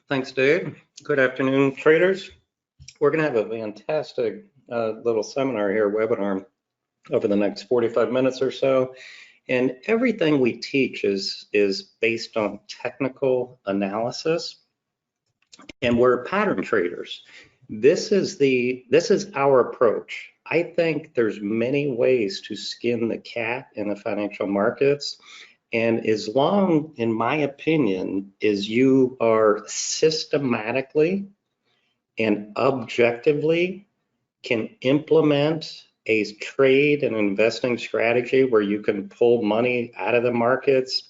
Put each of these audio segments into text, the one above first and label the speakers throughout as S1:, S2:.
S1: Thanks, Dave. Good afternoon, traders. We're going to have a fantastic little seminar here, webinar, over the next 45 minutes or so. And everything we teach is based on technical analysis. And we're pattern traders. This is our approach. I think there's many ways to skin the cat in the financial markets. And as long, in my opinion, as you are systematically and objectively can implement a trade and investing strategy where you can pull money out of the markets,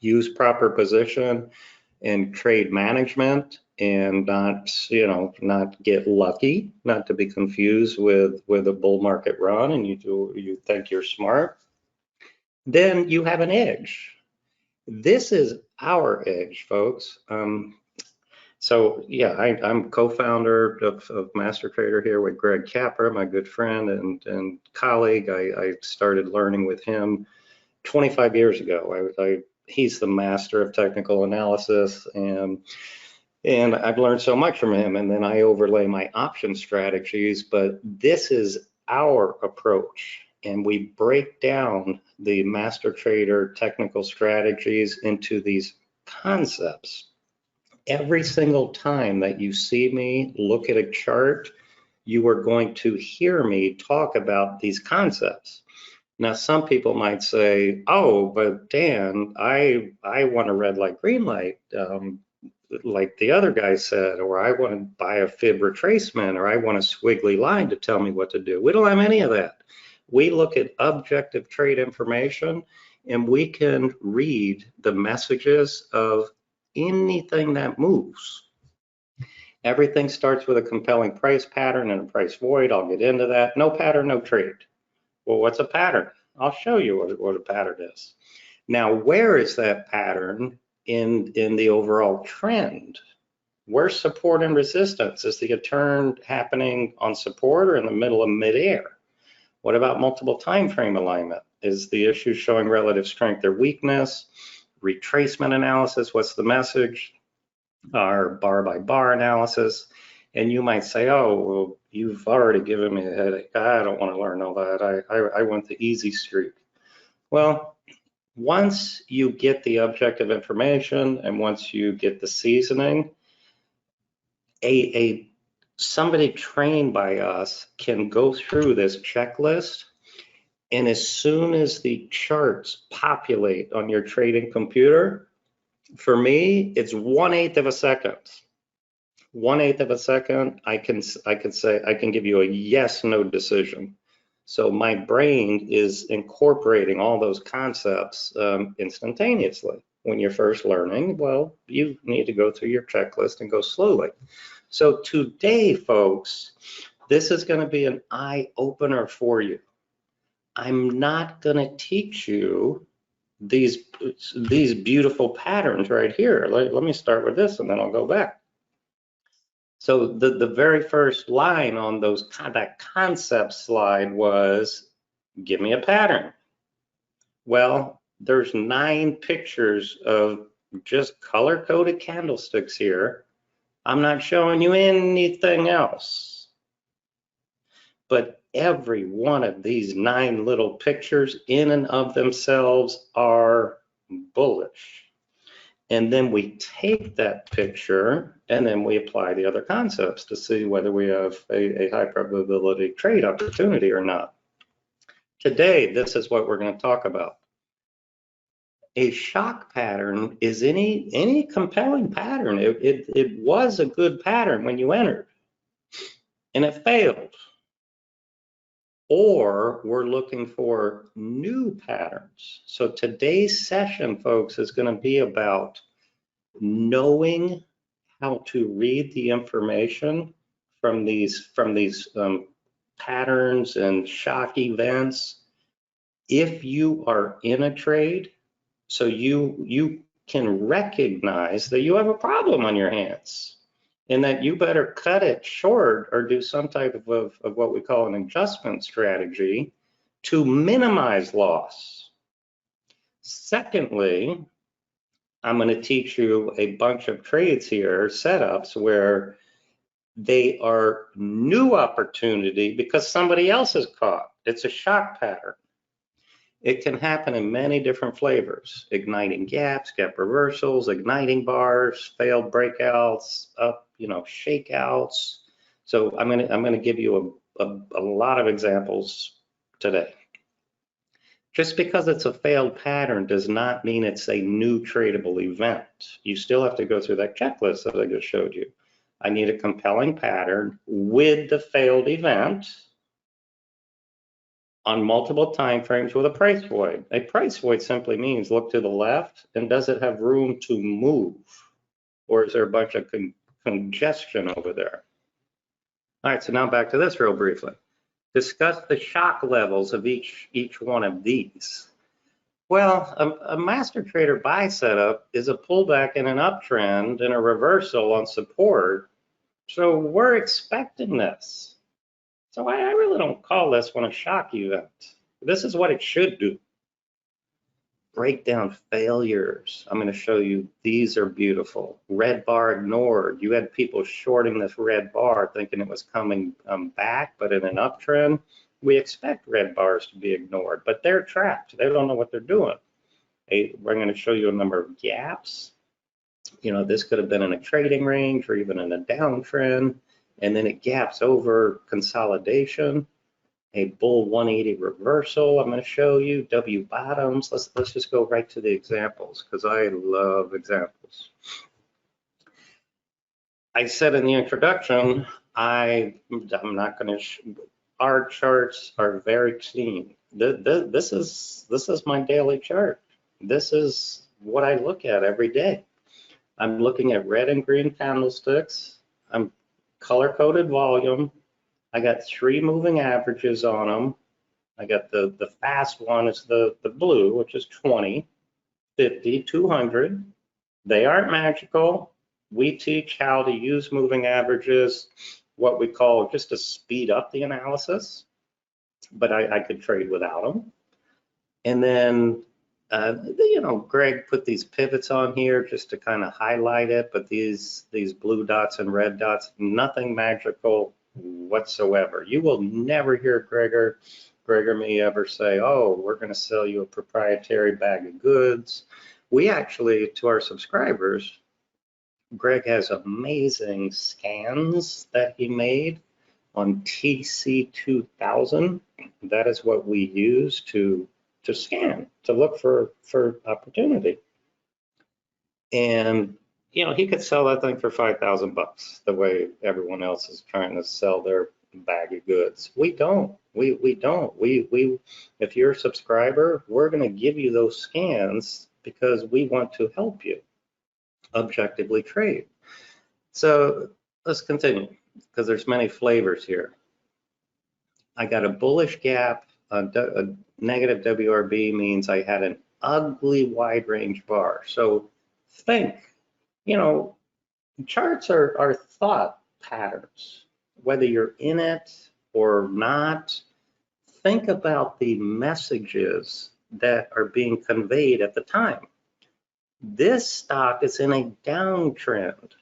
S1: use proper position and trade management, and not get lucky, not to be confused with a bull market run and you think you're smart, then you have an edge. This is our edge, folks. So yeah, I'm co-founder of Master Trader here with Greg Capper, my good friend and colleague. I started learning with him 25 years ago. He's the master of technical analysis, and I've learned so much from him. And then I overlay my option strategies, but this is our approach. And we break down the Master Trader technical strategies into these concepts. Every single time that you see me look at a chart, you are going to hear me talk about these concepts. Now, some people might say, oh, but Dan, I want a red light, green light, like the other guy said, or I want to buy a fib retracement, or I want a squiggly line to tell me what to do. We don't have any of that. We look at objective trade information, and we can read the messages of anything that moves. Everything starts with a compelling price pattern and a price void. I'll get into that. No pattern, no trade. Well, what's a pattern? I'll show you what a pattern is. Now, where is that pattern in the overall trend? Where's support and resistance? Is the turn happening on support or in the middle of midair? What about multiple time frame alignment? Is the issue showing relative strength or weakness? Retracement analysis, what's the message? Our bar by bar analysis. And you might say, oh, well, you've already given me a headache. I don't want to learn all that. I want the easy streak. Well, once you get the objective information and once you get the seasoning, somebody trained by us can go through this checklist, and as soon as the charts populate on your trading computer, for me, it's 1/8 of a second. 1/8 of a second, I can say I can give you a yes/no decision. So my brain is incorporating all those concepts instantaneously. When you're first learning, well, you need to go through your checklist and go slowly. So today, folks, this is going to be an eye opener for you. I'm not going to teach you these beautiful patterns right here. Let me start with this and then I'll go back. So the very first line on that concept slide was, give me a pattern. Well, there's 9 pictures of just color-coded candlesticks here. I'm not showing you anything else. But every one of these 9 little pictures in and of themselves are bullish. And then we take that picture and then we apply the other concepts to see whether we have a high probability trade opportunity or not. Today, this is what we're going to talk about. A shock pattern is any compelling pattern. It was a good pattern when you entered and it failed. Or we're looking for new patterns. So today's session, folks, is going to be about knowing how to read the information from these patterns and shock events. If you are in a trade, so you can recognize that you have a problem on your hands and that you better cut it short or do some type of what we call an adjustment strategy to minimize loss. Secondly, I'm going to teach you a bunch of trades here, setups where they are new opportunity because somebody else is caught. It's a shock pattern. It can happen in many different flavors: igniting gaps, gap reversals, igniting bars, failed breakouts, up, shakeouts. So I'm gonna give you a lot of examples today. Just because it's a failed pattern does not mean it's a new tradable event. You still have to go through that checklist that I just showed you. I need a compelling pattern with the failed event on multiple time frames with a price void. A price void simply means look to the left and does it have room to move, or is there a bunch of congestion over there? All right, so now back to this real briefly. Discuss the shock levels of each one of these. Well, a master trader buy setup is a pullback in an uptrend and a reversal on support. So we're expecting this. So I really don't call this one a shock event. This is what it should do. Break down failures. I'm going to show you, these are beautiful. Red bar ignored. You had people shorting this red bar thinking it was coming back, but in an uptrend, we expect red bars to be ignored, but they're trapped. They don't know what they're doing. We're going to show you a number of gaps. This could have been in a trading range or even in a downtrend, and then it gaps over consolidation. A bull 180 reversal, I'm going to show you. W bottoms. Let's just go right to the examples because I love examples. I said in the introduction, I'm not going to. Our charts are very clean. This is my daily chart. This is what I look at every day. I'm looking at red and green candlesticks. I'm color-coded volume. I got 3 moving averages on them. I got the fast one is the blue, which is 20, 50, 200. They aren't magical. We teach how to use moving averages, what we call just to speed up the analysis, but I could trade without them. And then, Greg put these pivots on here just to kind of highlight it, but these blue dots and red dots, nothing magical whatsoever. You will never hear Greg or me ever say, oh, we're going to sell you a proprietary bag of goods. We actually, to our subscribers, Greg has amazing scans that he made on TC2000. That is what we use to scan, to look for opportunity. And he could sell that thing for $5,000 the way everyone else is trying to sell their bag of goods. We don't. We don't. If you're a subscriber, we're going to give you those scans because we want to help you objectively trade. So let's continue because there's many flavors here. I got a bullish gap. A negative WRB means I had an ugly wide range bar. So think, charts are thought patterns. Whether you're in it or not, think about the messages that are being conveyed at the time. This stock is in a downtrend.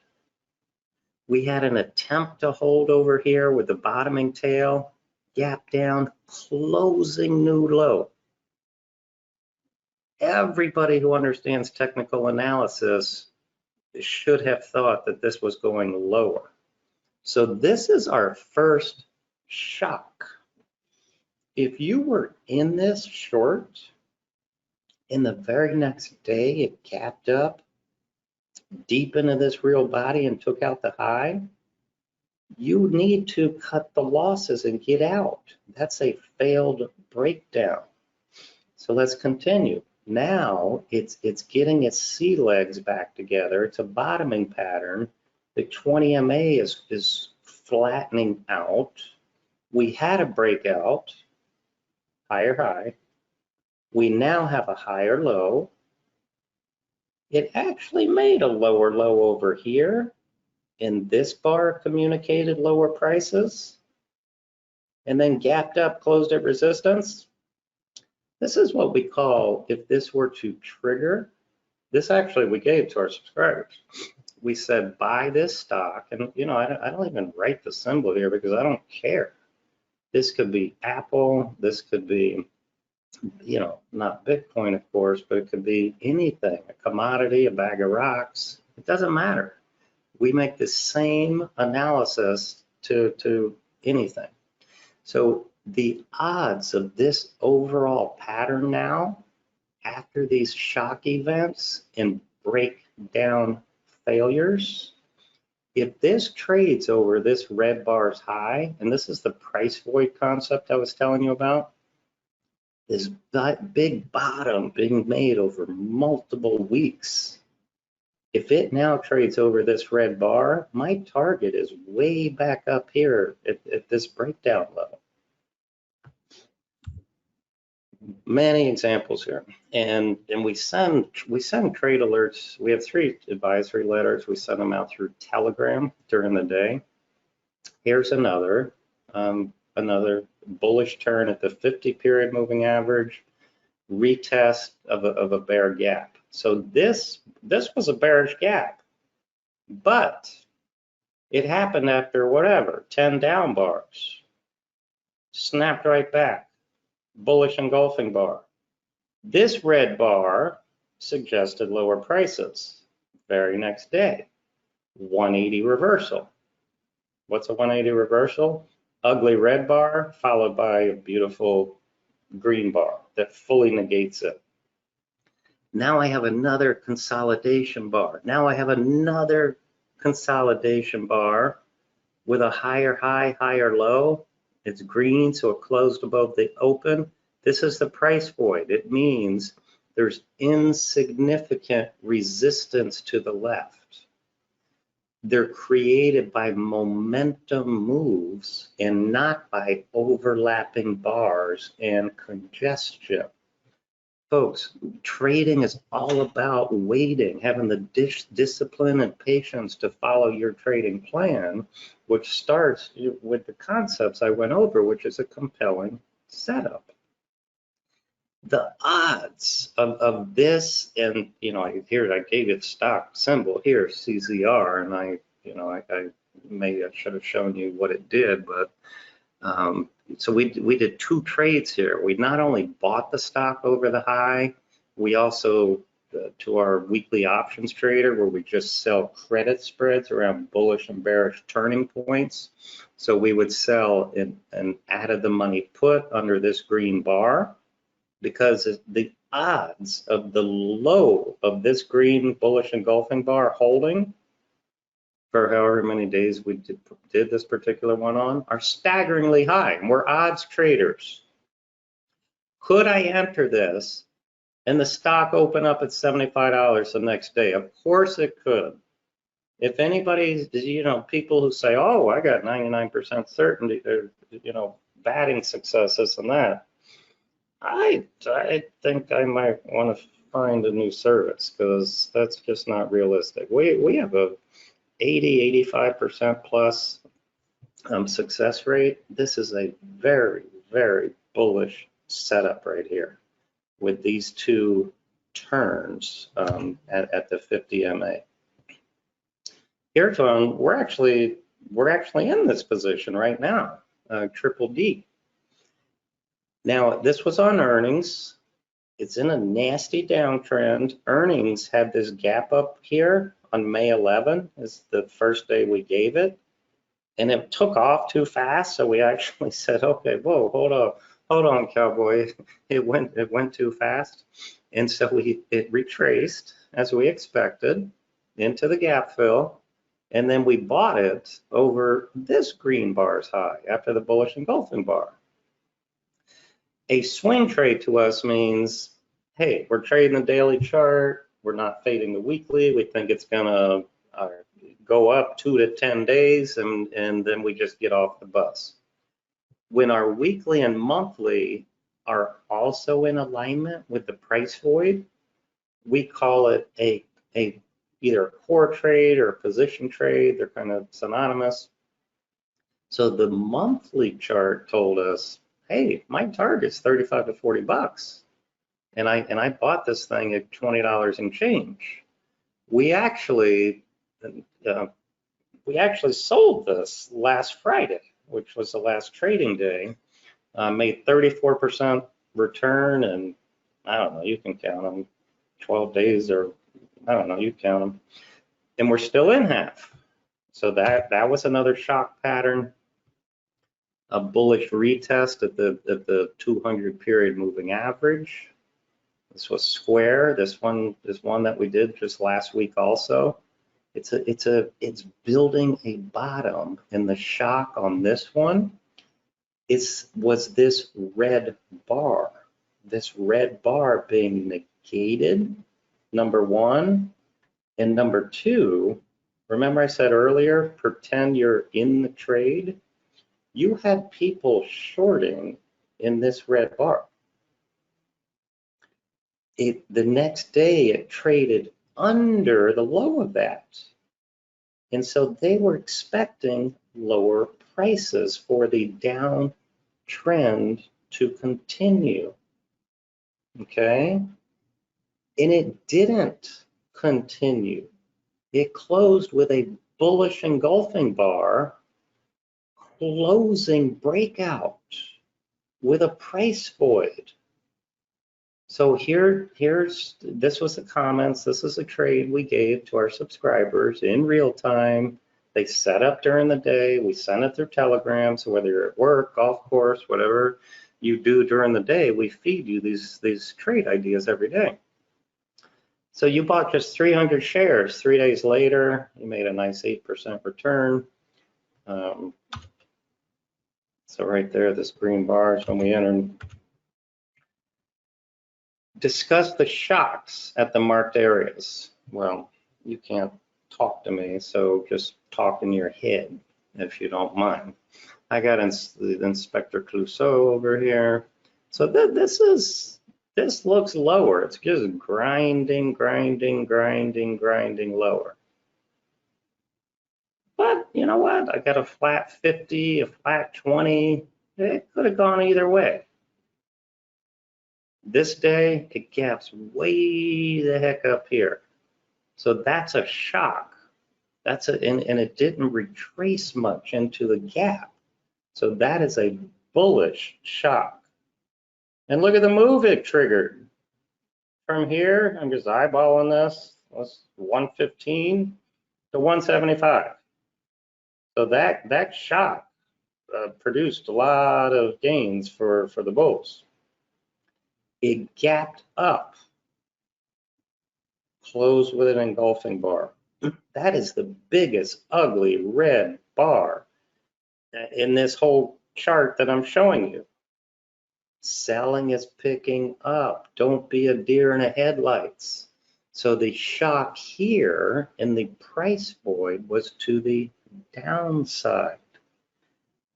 S1: We had an attempt to hold over here with the bottoming tail, gap down, closing new low. Everybody who understands technical analysis should have thought that this was going lower. So this is our first shock. If you were in this short, in the very next day, it gapped up deep into this real body and took out the high, you need to cut the losses and get out. That's a failed breakdown. So let's continue. Now it's getting its C legs back together. It's a bottoming pattern. The 20 MA is flattening out. We had a breakout, higher high. We now have a higher low. It actually made a lower low over here, and this bar communicated lower prices, and then gapped up, closed at resistance. This is what we call, if this were to trigger, This actually we gave to our subscribers. We said, buy this stock. And, you know, I don't even write the symbol here because I don't care. This could be Apple. This could be, you know, not Bitcoin, of course, but it could be anything, a commodity, a bag of rocks. It doesn't matter. We make the same analysis to anything. So the odds of this overall pattern now, after these shock events and breakdown failures, if this trades over this red bar's high, and this is the price void concept I was telling you about, this big bottom being made over multiple weeks. If it now trades over this red bar, my target is way back up here at this breakdown level. Many examples here, and we send trade alerts. We have 3 advisory letters. We send them out through Telegram during the day. Here's another bullish turn at the 50 period moving average, retest of a bear gap. So this was a bearish gap, but it happened after whatever 10 down bars, snapped right back. Bullish engulfing bar. This red bar suggested lower prices. Very next day, 180 reversal. What's a 180 reversal? Ugly red bar followed by a beautiful green bar that fully negates it. Now I have another consolidation bar. Now I have another consolidation bar with a higher high, higher low. It's green, so it closed above the open. This is the price void. It means there's insignificant resistance to the left. They're created by momentum moves and not by overlapping bars and congestion. Folks, trading is all about waiting, having the discipline and patience to follow your trading plan, which starts with the concepts I went over, which is a compelling setup. The odds of this, and you know, here I gave it stock symbol here, CZR, and I maybe I should have shown you what it did, but so we did 2 trades here. We not only bought the stock over the high, we also to our weekly options trader where we just sell credit spreads around bullish and bearish turning points. So we would sell an out of the money put under this green bar because the odds of the low of this green bullish engulfing bar holding for however many days we did this particular one on are staggeringly high, and we're odds traders. Could I enter this and the stock open up at $75 the next day? Of course it could. If anybody's, you know, people who say, oh, I got 99% certainty, you know, batting success, this and that, I think I might want to find a new service because that's just not realistic. We have a 80–85% plus success rate. This is a very, very bullish setup right here with these 2 turns at the 50 MA. Here's one. We're actually in this position right now, triple D. Now this was on earnings. It's in a nasty downtrend. Earnings had this gap up here on May 11 is the first day we gave it, and it took off too fast. So we actually said, okay, whoa, hold on, cowboy. It went too fast, and so it retraced as we expected into the gap fill, and then we bought it over this green bar's high after the bullish engulfing bar. A swing trade to us means, hey, we're trading the daily chart. We're not fading the weekly. We think it's gonna go up 2 to 10 days, and then we just get off the bus. When our weekly and monthly are also in alignment with the price void, we call it either a core trade or a position trade. They're kind of synonymous. So the monthly chart told us, hey, my target's 35 to 40 bucks. And I bought this thing at $20 and change. We actually uh, sold this last Friday, which was the last trading day. Made 34% return, and I don't know, you can count them, 12 days, or I don't know, you count them. And we're still in half. So that was another shock pattern. A bullish retest at the 200 period moving average. This was square. This one is one that we did just last week also. It's building a bottom, and the shock on this one was this red bar. This red bar being negated, number one, and number two, remember I said earlier, pretend you're in the trade. You had people shorting in this red bar. The next day it traded under the low of that. And so they were expecting lower prices for the downtrend to continue. Okay? And it didn't continue. It closed with a bullish engulfing bar, closing breakout with a price void. So this was the comments. This is a trade we gave to our subscribers in real time. They set up during the day. We sent it through Telegram. So whether you're at work, golf course, whatever you do during the day, we feed you these trade ideas every day. So you bought just 300 shares. 3 days later, you made a nice 8% return. So right there, this green bar is when we entered. Discuss the shocks at the marked areas. Well, you can't talk to me, so just talk in your head, if you don't mind. I got Inspector Clouseau over here. So this looks lower. It's just grinding lower. But you know what? I got a flat 50, a flat 20. It could have gone either way. This day, it gaps way the heck up here. So that's a shock. And it didn't retrace much into the gap. So that is a bullish shock. And look at the move it triggered. From here, I'm just eyeballing this. That's 115 to 175. So that shock produced a lot of gains for the bulls. It gapped up, closed with an engulfing bar. That is the biggest ugly red bar in this whole chart that I'm showing you. Selling is picking up. Don't be a deer in the headlights. So the shock here in the price void was to the downside.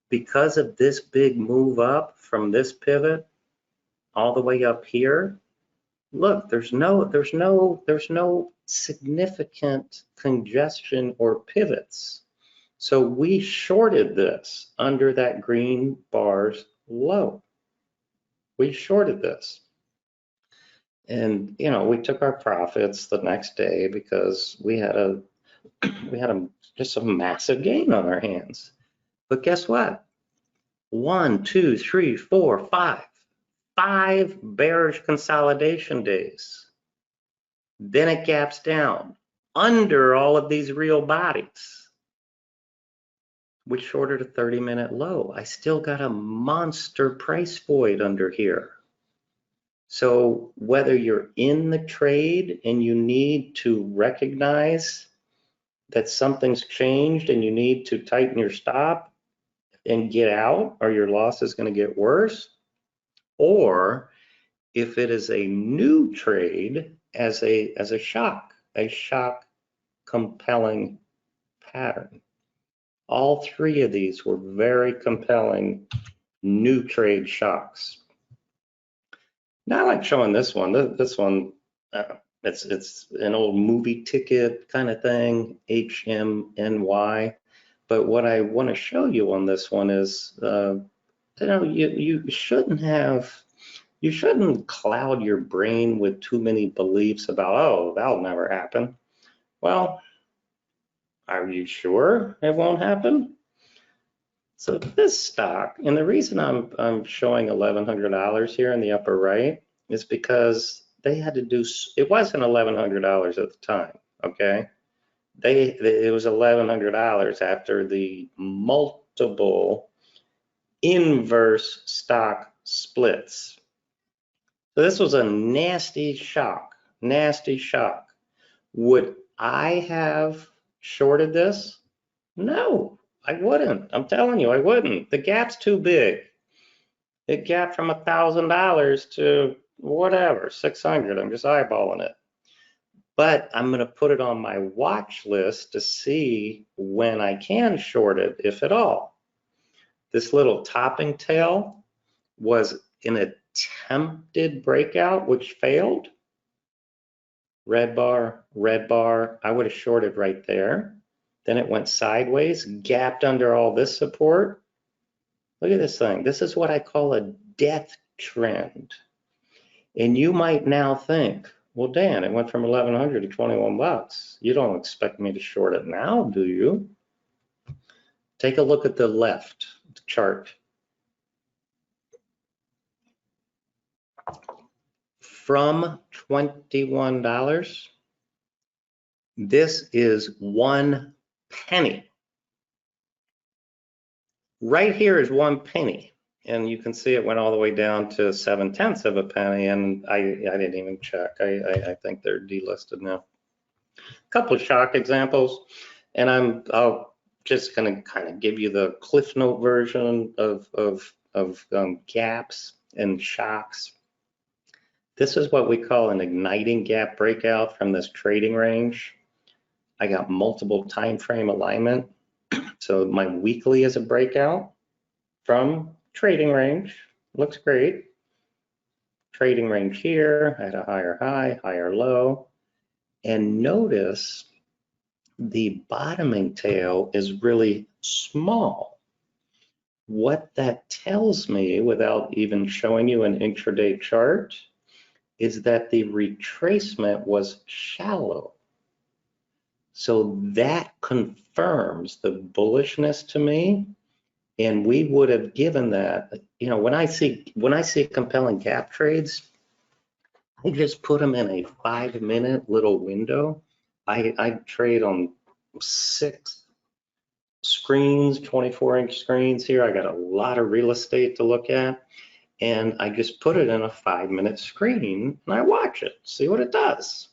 S1: Because of this big move up from this pivot all the way up here, look, there's no significant congestion or pivots. So we shorted this under that green bar's low. We shorted this. And we took our profits the next day because we had just a massive gain on our hands. But guess what? 1, 2, 3, 4, 5. 5 bearish consolidation days. Then it gaps down under all of these real bodies. We shorted a 30-minute low. I still got a monster price void under here. So whether you're in the trade and you need to recognize that something's changed and you need to tighten your stop and get out, or your loss is going to get worse, or if it is a new trade as a shock compelling pattern. All 3 of these were very compelling new trade shocks. Now I like showing this one. This one, it's an old movie ticket kind of thing, HMNY. But what I want to show you on this one is, you shouldn't have You shouldn't cloud your brain with too many beliefs about, oh, that'll never happen. Well, are you sure it won't happen? So this stock, and the reason I'm showing $1,100 here in the upper right is because they had to do, it wasn't $1,100 at the time, okay? It was $1,100 after the multiple inverse stock splits. So this was a nasty shock, nasty shock. Would I have shorted this? No, I wouldn't. I'm telling you, I wouldn't. The gap's too big. It gapped from $1,000 to whatever, 600. I'm just eyeballing it. But I'm going to put it on my watch list to see when I can short it, if at all. This little topping tail was an attempted breakout, which failed. Red bar, I would have shorted right there. Then it went sideways, gapped under all this support. Look at this thing. This is what I call a death trend. And you might now think, well, Dan, it went from 1,100 to 21 bucks. You don't expect me to short it now, do you? Take a look at the left chart. From $21, this is 1 penny. Right here is 1 penny. And you can see it went all the way down to 7/10 of a penny, and I didn't even check. I think they're delisted now. A couple of shock examples, and I'll just gonna kind of give you the Cliff Note version of gaps and shocks. This is what we call an igniting gap breakout from this trading range. I got multiple time frame alignment, so my weekly is a breakout from trading range. Looks great. Trading range here at a higher high, higher low. And notice the bottoming tail is really small. What that tells me, without even showing you an intraday chart, is that the retracement was shallow. So that confirms the bullishness to me. And we would have given that, you know, when I see compelling gap trades, I just put them in a 5-minute little window. I trade on 6 screens, 24-inch screens here. I got a lot of real estate to look at, and I just put it in a 5-minute screen and I watch it, see what it does.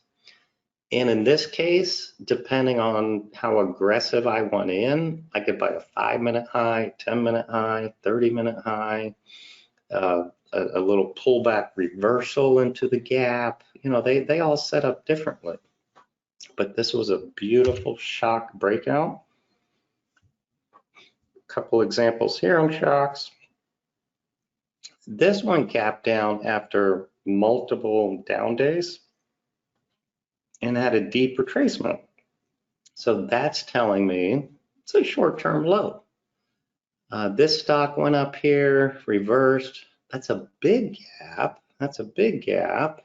S1: And in this case, depending on how aggressive I want in, I could buy a 5-minute high, 10-minute high, 30-minute high, a little pullback reversal into the gap. You know, they all set up differently. But this was a beautiful shock breakout. A couple examples here on shocks. This one gapped down after multiple down days and had a deep retracement. So that's telling me it's a short-term low. This stock went up here, reversed. That's a big gap. That's a big gap.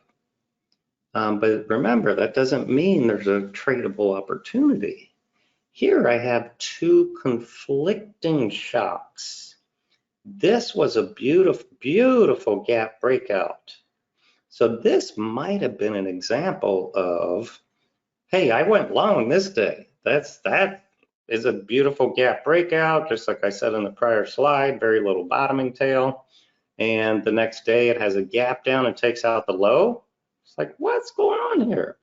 S1: But remember, that doesn't mean there's a tradable opportunity. Here I have 2 conflicting shocks. This was a beautiful, beautiful gap breakout. So this might have been an example of, hey, I went long this day. That is a beautiful gap breakout, just like I said in the prior slide, very little bottoming tail. And the next day it has a gap down and takes out the low. It's like, what's going on here?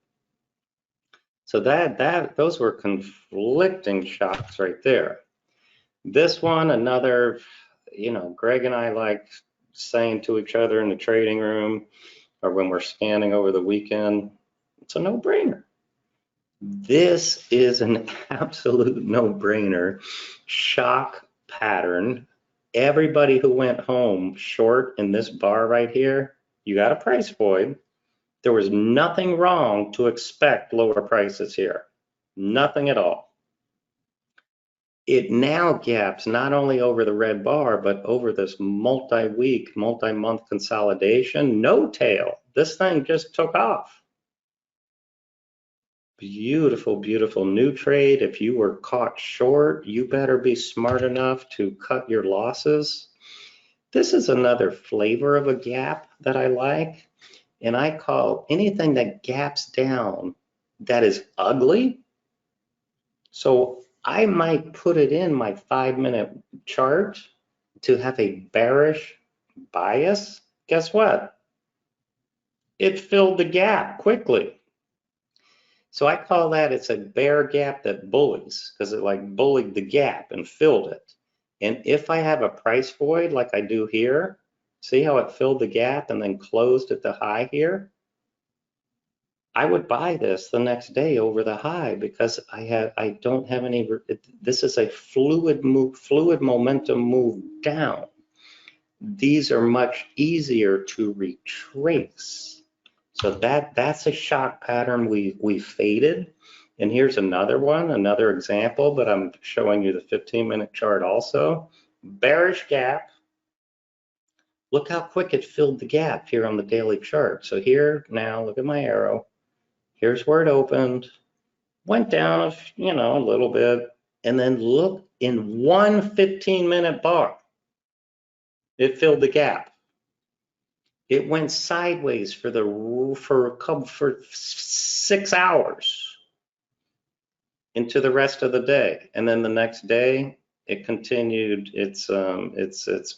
S1: So those were conflicting shocks right there. This one, another, you know, Greg and I like saying to each other in the trading room or when we're scanning over the weekend, it's a no-brainer. This is an absolute no-brainer shock pattern. Everybody who went home short in this bar right here, you got a price void. There was nothing wrong to expect lower prices here. Nothing at all. it now gaps not only over the red bar, but over this multi-week, multi-month consolidation, no tail. This thing just took off. Beautiful, beautiful new trade. If you were caught short, you better be smart enough to cut your losses. This is another flavor of a gap that I like, and I call anything that gaps down that is ugly. So I might put it in my 5-minute chart to have a bearish bias. Guess what? It filled the gap quickly. So I call that, it's a bear gap that bullies, because it like bullied the gap and filled it. And if I have a price void like I do here, see how it filled the gap and then closed at the high here? I would buy this the next day over the high, because I don't have any, this is a fluid momentum move down. These are much easier to retrace. So that's a shock pattern we faded. And here's another one, another example, but I'm showing you the 15-minute chart also. Bearish gap. Look how quick it filled the gap here on the daily chart. So here now, look at my arrow. Here's where it opened, went down a little bit, and then look, in one 15-minute bar, it filled the gap. It went sideways for 6 hours into the rest of the day, and then the next day it continued its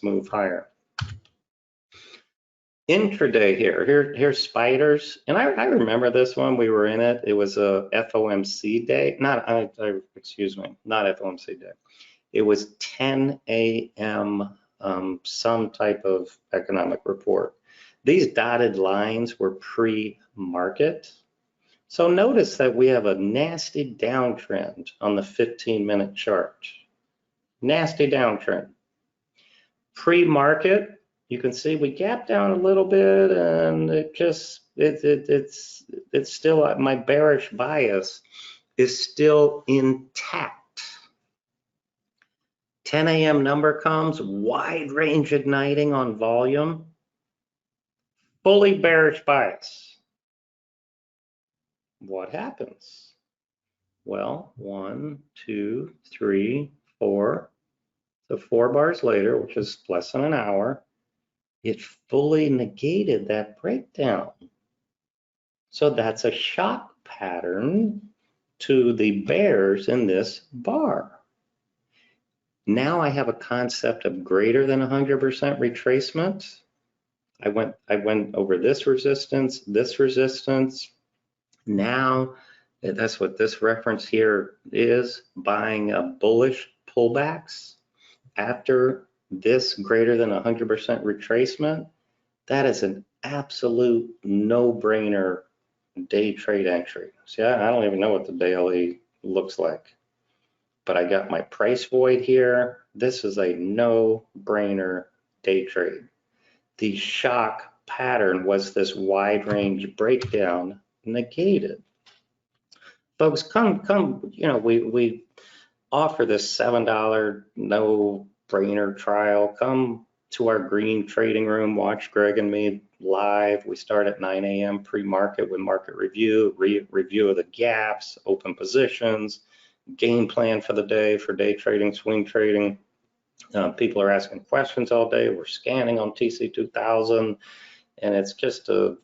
S1: move higher. Intraday here's spiders, and I remember this one. We were in it. It was a FOMC day, not FOMC day. It was 10 a.m. Some type of economic report. These dotted lines were pre-market. So notice that we have a nasty downtrend on the 15-minute chart. Nasty downtrend. Pre-market, you can see we gapped down a little bit, and it's still, my bearish bias is still intact. 10 a.m. number comes, wide range igniting on volume, fully bearish bias. What happens? Well, 1, 2, 3, 4. So 4 bars later, which is less than an hour, it fully negated that breakdown. So that's a shock pattern to the bears in this bar. Now I have a concept of greater than 100% retracement. I went over this resistance. Now that's what this reference here is, buying a bullish pullbacks after this greater than 100% retracement. That is an absolute no-brainer day trade entry. See, I don't even know what the daily looks like, but I got my price void here. This is a no-brainer day trade. The shock pattern was this wide range breakdown negated. Folks, come, we offer this $7 no-brainer trial. Come to our green trading room, watch Greg and me live. We start at 9 a.m. pre-market with market review, review of the gaps, open positions, game plan for the day, for day trading, swing trading. People are asking questions all day. We're scanning on TC2000, and it's just a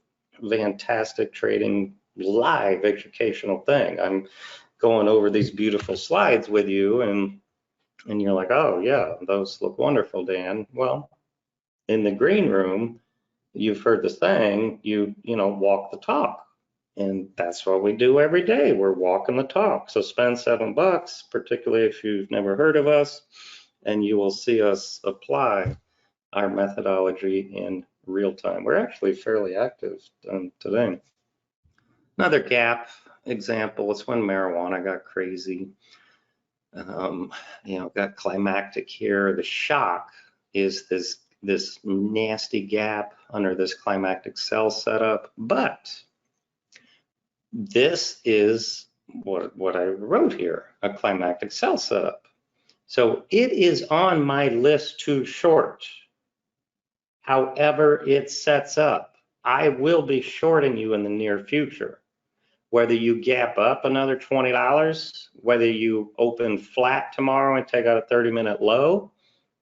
S1: fantastic trading live educational thing. I'm going over these beautiful slides with you, and you're like, oh yeah, those look wonderful, Dan. Well, in the green room, you've heard the saying, you walk the talk. And that's what we do every day. We're walking the talk. So spend $7, particularly if you've never heard of us, and you will see us apply our methodology in real time. We're actually fairly active today. Another gap example is when marijuana got crazy. Got climactic here. The shock is this nasty gap under this climactic sell setup, but this is what I wrote here, a climactic sell setup. So it is on my list to short. However it sets up, I will be shorting you in the near future. Whether you gap up another $20, whether you open flat tomorrow and take out a 30-minute low,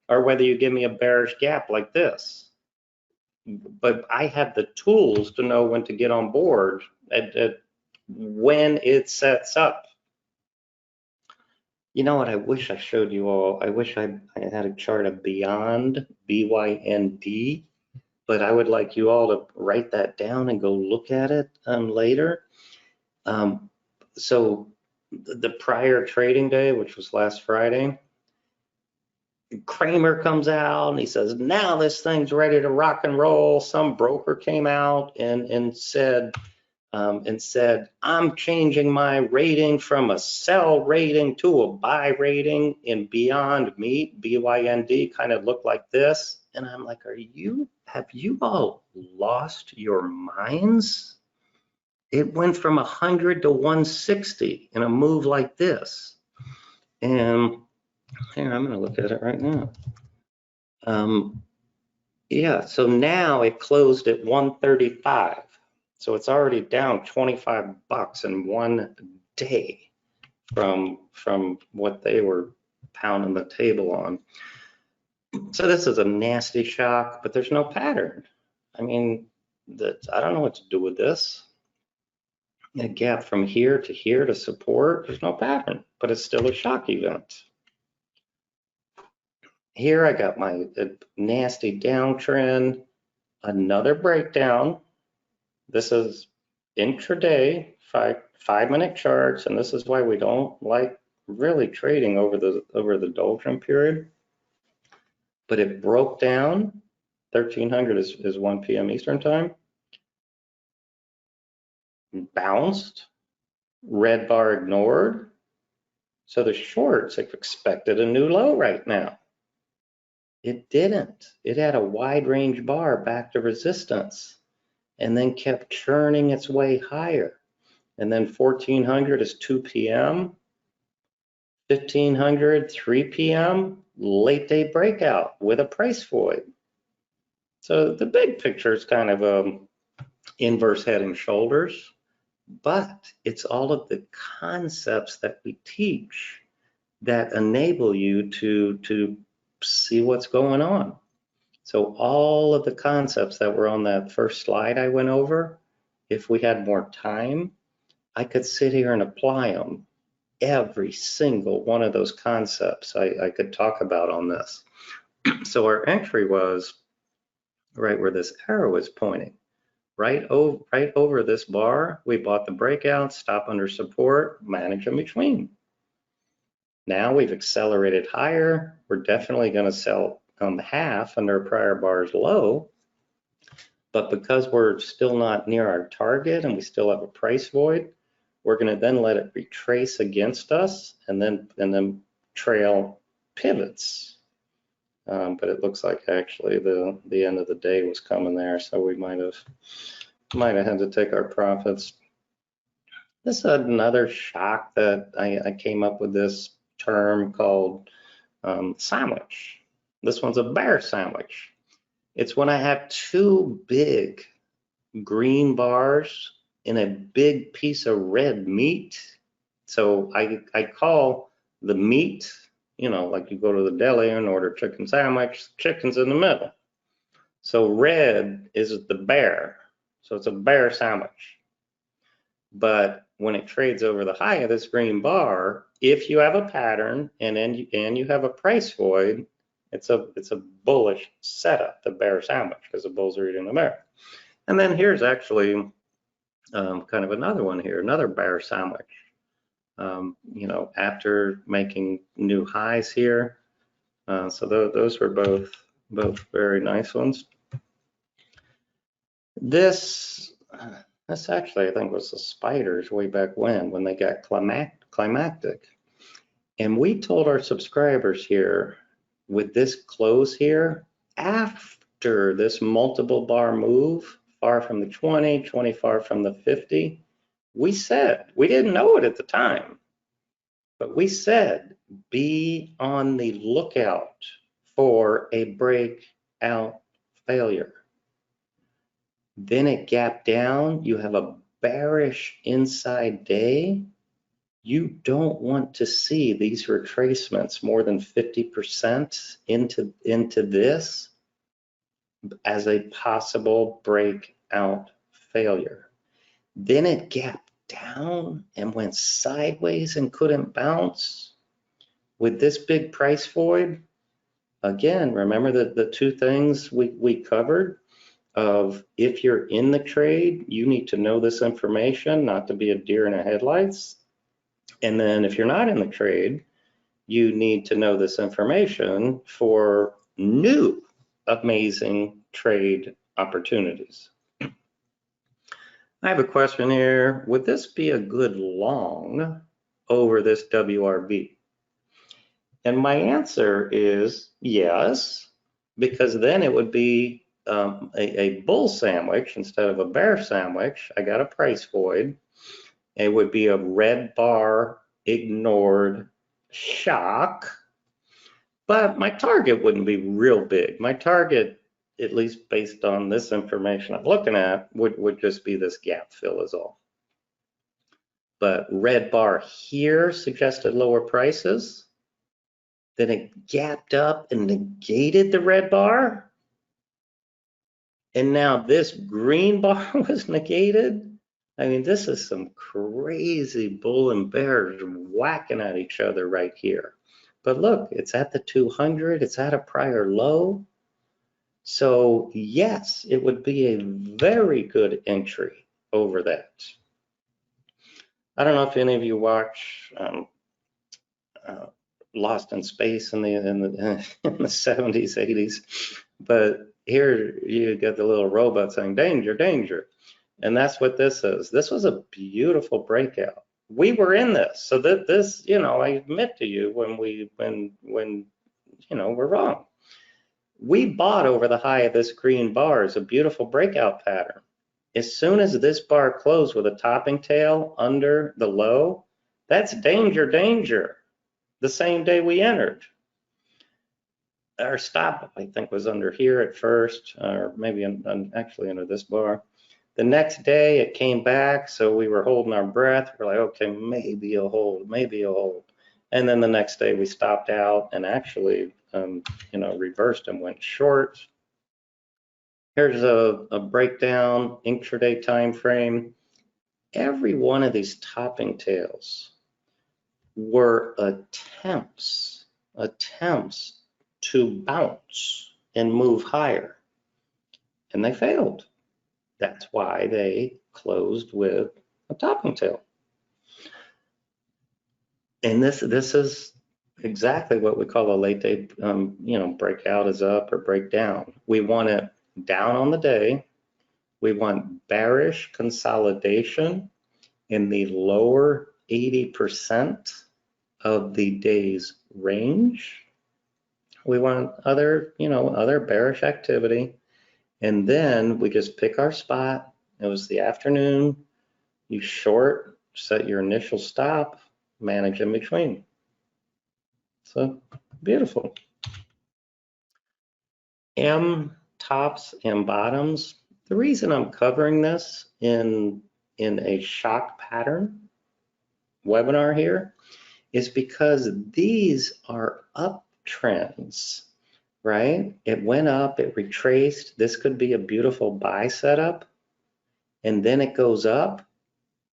S1: or whether you give me a bearish gap like this. But I have the tools to know when to get on board at when it sets up. You know what? I wish I showed you all. I wish I had a chart of beyond, BYND, but I would like you all to write that down and go look at it later. So the prior trading day, which was last Friday, Kramer comes out and he says, now this thing's ready to rock and roll. Some broker came out and said, I'm changing my rating from a sell rating to a buy rating in Beyond Meat, BYND, kind of looked like this. And I'm like, have you all lost your minds? It went from 100 to 160 in a move like this. And here, I'm going to look at it right now. Yeah, so now it closed at 135. So it's already down $25 in one day from what they were pounding the table on. So this is a nasty shock, but there's no pattern. I mean, I don't know what to do with this. A gap from here to support, there's no pattern, but it's still a shock event. Here I got my nasty downtrend, another breakdown. This is intraday, 5-minute charts, and this is why we don't like really trading over the doldrum period. But it broke down. 1300 is 1 p.m. Eastern time. Bounced. Red bar ignored. So the shorts have expected a new low right now. It didn't. It had a wide range bar back to resistance and then kept churning its way higher. And then 1400 is 2 p.m. 1500, 3 p.m., late day breakout with a price void. So the big picture is kind of inverse head and shoulders, but it's all of the concepts that we teach that enable you to see what's going on. So all of the concepts that were on that first slide I went over, if we had more time, I could sit here and apply them. Every single one of those concepts I could talk about on this. So our entry was right where this arrow is pointing. Right over this bar, we bought the breakout, stop under support, manage in between. Now we've accelerated higher. We're definitely going to sell half under a prior bar's low. But because we're still not near our target and we still have a price void, we're going to then let it retrace against us and then trail pivots. But it looks like actually the end of the day was coming there, so we might have had to take our profits. This is another shock that I came up with this term called sandwich. This one's a bear sandwich. It's when I have two big green bars in a big piece of red meat. So I call the meat, like you go to the deli and order chicken sandwich, chicken's in the middle. So red is the bear. So it's a bear sandwich. But when it trades over the high of this green bar, if you have a pattern and you have a price void, it's a bullish setup, the bear sandwich, because the bulls are eating the bear. And then here's actually kind of another one here, another bear sandwich. After making new highs here. So those were both very nice ones. This actually, I think, was the spiders way back when they got climactic. And we told our subscribers here, with this close here, after this multiple bar move, far from the 20, 20 far from the 50, we said, we didn't know it at the time, But we said be on the lookout for a breakout failure. Then it gapped down. You have a bearish inside day. You don't want to see these retracements more than 50% into this as a possible breakout failure. Then it gapped down and went sideways and couldn't bounce. With this big price void, again, remember the two things we covered of if you're in the trade, you need to know this information, not to be a deer in the headlights. And then if you're not in the trade, you need to know this information for new amazing trade opportunities. I have a question here. Would this be a good long over this WRB? And my answer is yes, because then it would be a bull sandwich instead of a bear sandwich. I got a price void. It would be a red bar ignored shock, but my target wouldn't be real big. My target, at least based on this information I'm looking at, would just be this gap fill is all. But red bar here suggested lower prices. Then it gapped up and negated the red bar. And now this green bar was negated. I mean, this is some crazy bull and bears whacking at each other right here. But look, it's at the 200, it's at a prior low. So yes, it would be a very good entry over that. I don't know if any of you watch Lost in Space in the 70s, 80s, but here you get the little robot saying, danger, danger. And that's what this is. This was a beautiful breakout. We were in this, so that this, I admit to you when we're wrong. We bought over the high of this green bar as a beautiful breakout pattern. As soon as this bar closed with a topping tail under the low, that's danger, danger. The same day we entered. Our stop, I think, was under here at first, or maybe actually under this bar. The next day it came back, so we were holding our breath. We're like, okay, maybe you'll hold, maybe you'll hold. And then the next day we stopped out and actually, reversed and went short. Here's a breakdown, intraday time frame. Every one of these topping tails were attempts to bounce and move higher, and they failed. That's why they closed with a topping tail. And this is exactly what we call a late day, breakout is up or breakdown. We want it down on the day. We want bearish consolidation in the lower 80% of the day's range. We want other bearish activity. And then we just pick our spot. It was the afternoon. You short, set your initial stop, manage in between. So beautiful. M tops and bottoms. The reason I'm covering this in a shock pattern webinar here is because these are uptrends, right? It went up, it retraced. This could be a beautiful buy setup, and then it goes up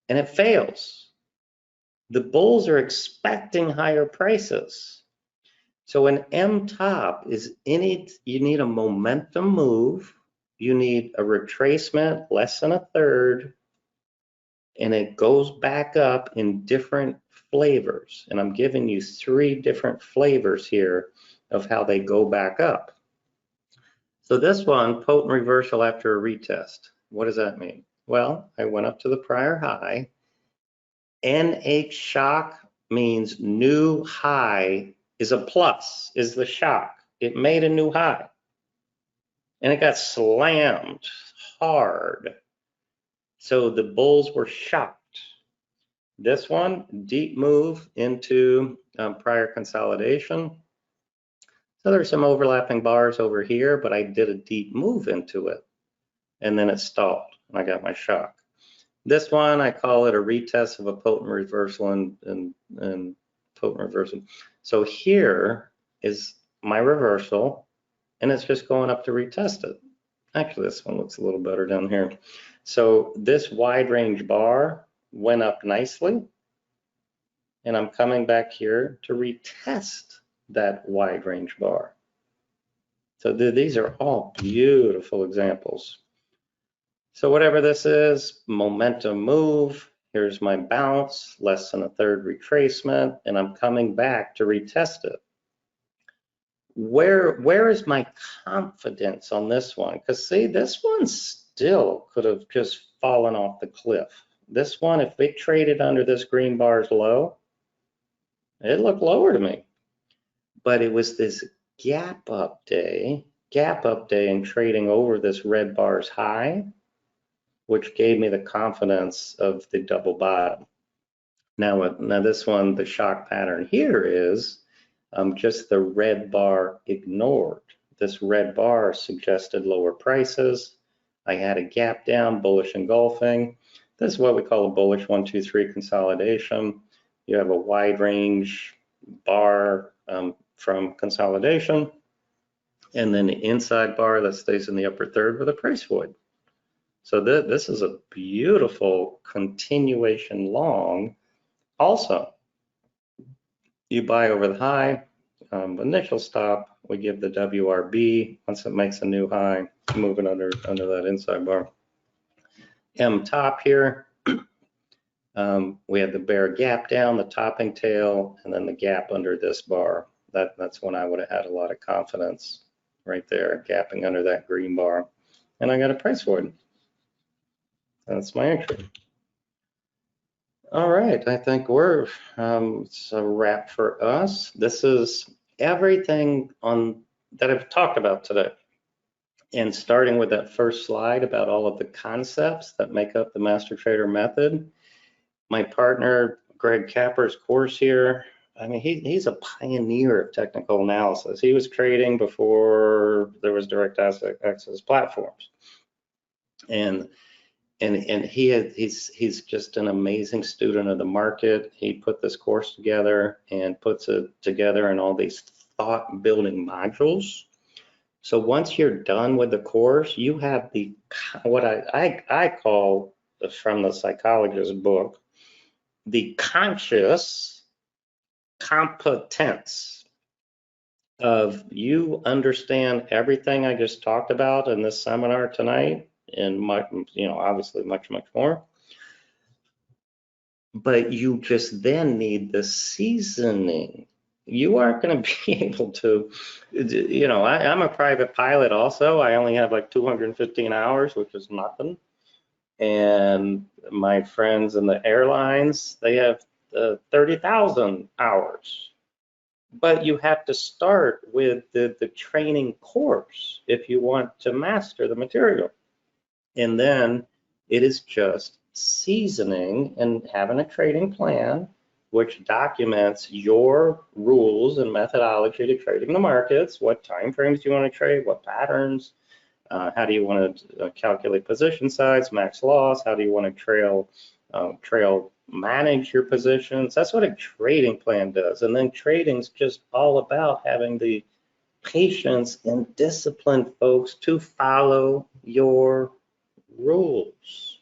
S1: and it fails. The bulls are expecting higher prices. So an M top is you need a momentum move, you need a retracement less than a third, and it goes back up in different flavors. And I'm giving you 3 different flavors here of how they go back up. So this one, potent reversal after a retest. What does that mean? Well, I went up to the prior high. NH shock means new high is a plus, is the shock. It made a new high. And it got slammed hard. So the bulls were shocked. This one, deep move into prior consolidation. So there's some overlapping bars over here, but I did a deep move into it, and then it stalled, and I got my shock. This one, I call it a retest of a potent reversal and potent reversal. So here is my reversal, and it's just going up to retest it. Actually, this one looks a little better down here. So this wide range bar went up nicely, and I'm coming back here to retest that wide range bar. So these are all beautiful examples. So whatever this is, momentum move, here's my bounce, less than a third retracement, and I'm coming back to retest it. Where is my confidence on this one? Because see, this one still could have just fallen off the cliff. This one, if it traded under this green bar's low, it looked lower to me. But it was this gap up day and trading over this red bar's high, which gave me the confidence of the double bottom. Now this one, the shock pattern here is just the red bar ignored. This red bar suggested lower prices. I had a gap down, bullish engulfing. This is what we call a bullish 1, 2, 3 consolidation. You have a wide range bar from consolidation, and then the inside bar that stays in the upper third with a price void. So this is a beautiful continuation long. Also, you buy over the high, initial stop, we give the WRB. Once it makes a new high, moving under that inside bar. M top here, we have the bear gap down, the topping tail, and then the gap under this bar. That's when I would have had a lot of confidence right there, gapping under that green bar. And I got a price void. That's my entry. All right, I think it's a wrap for us. This is everything that I've talked about today. And starting with that first slide about all of the concepts that make up the Master Trader method, my partner, Greg Capper's course here, I mean, he's a pioneer of technical analysis. He was trading before there was direct access platforms. And he's just an amazing student of the market. He put this course together and puts it together in all these thought building modules. So once you're done with the course, you have what I call, from the psychologist book, the conscious competence of you understand everything I just talked about in this seminar tonight, and obviously much more. But you just then need the seasoning. You aren't going to be able to, I'm a private pilot also. I only have like 215 hours, which is nothing. And my friends in the airlines, they have 30,000 hours. But you have to start with the training course if you want to master the material. And then it is just seasoning and having a trading plan which documents your rules and methodology to trading the markets, what time frames do you want to trade, what patterns, how do you want to calculate position size, max loss, how do you want to trail manage your positions. That's what a trading plan does. And then trading's just all about having the patience and discipline, folks, to follow your rules.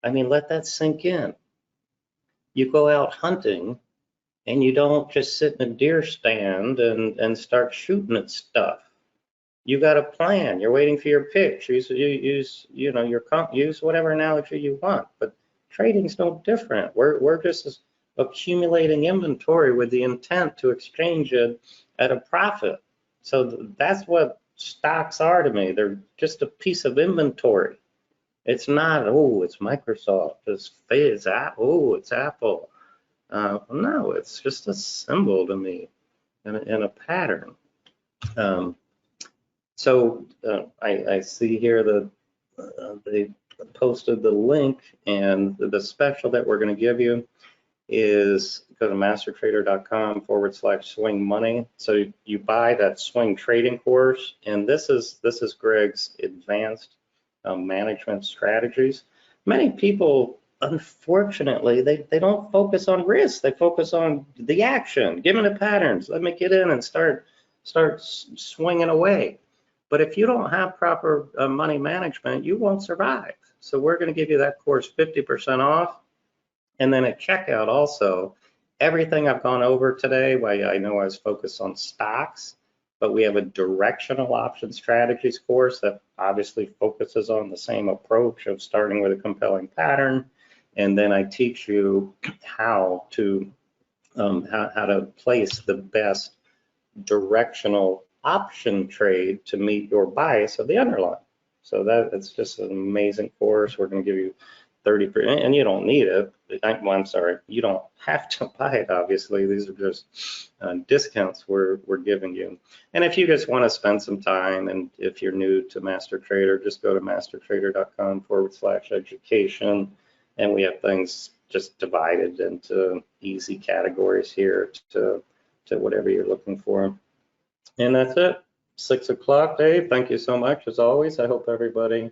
S1: I mean, let that sink in. You go out hunting and you don't just sit in a deer stand and start shooting at stuff. You got a plan. You're waiting for your pitch. Use whatever analogy you want. But trading's no different. We're just accumulating inventory with the intent to exchange it at a profit. So that's what stocks are to me. They're just a piece of inventory. It's not, it's Microsoft, it's Apple, it's Apple. No, it's just a symbol to me and a pattern. I see here that they posted the link and the special that we're going to give you. is go to mastertrader.com/swing money. So you buy that swing trading course, and this is Greg's advanced management strategies. Many people, unfortunately, they don't focus on risk. They focus on the action. Give me the patterns. Let me get in and start swinging away. But if you don't have proper money management, you won't survive. So we're going to give you that course 50% off. And then at checkout also, everything I've gone over today, well, I know I was focused on stocks, but we have a directional option strategies course that obviously focuses on the same approach of starting with a compelling pattern. And then I teach you how to place the best directional option trade to meet your bias of the underlying. So it's just an amazing course. We're going to give you 30%, and you don't need it. Well, I'm sorry, you don't have to buy it, obviously. These are just discounts we're giving you. And if you just want to spend some time, and if you're new to Master Trader, just go to mastertrader.com/education, and we have things just divided into easy categories here to whatever you're looking for. And that's it. 6 o'clock, Dave. Thank you so much, as always. I hope everybody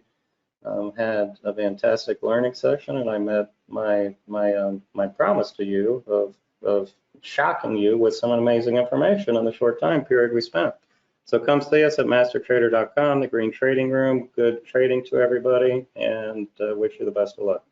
S1: had a fantastic learning session, and I met my promise to you of shocking you with some amazing information in the short time period we spent. So come see us at mastertrader.com, the green trading room. Good trading to everybody, and wish you the best of luck.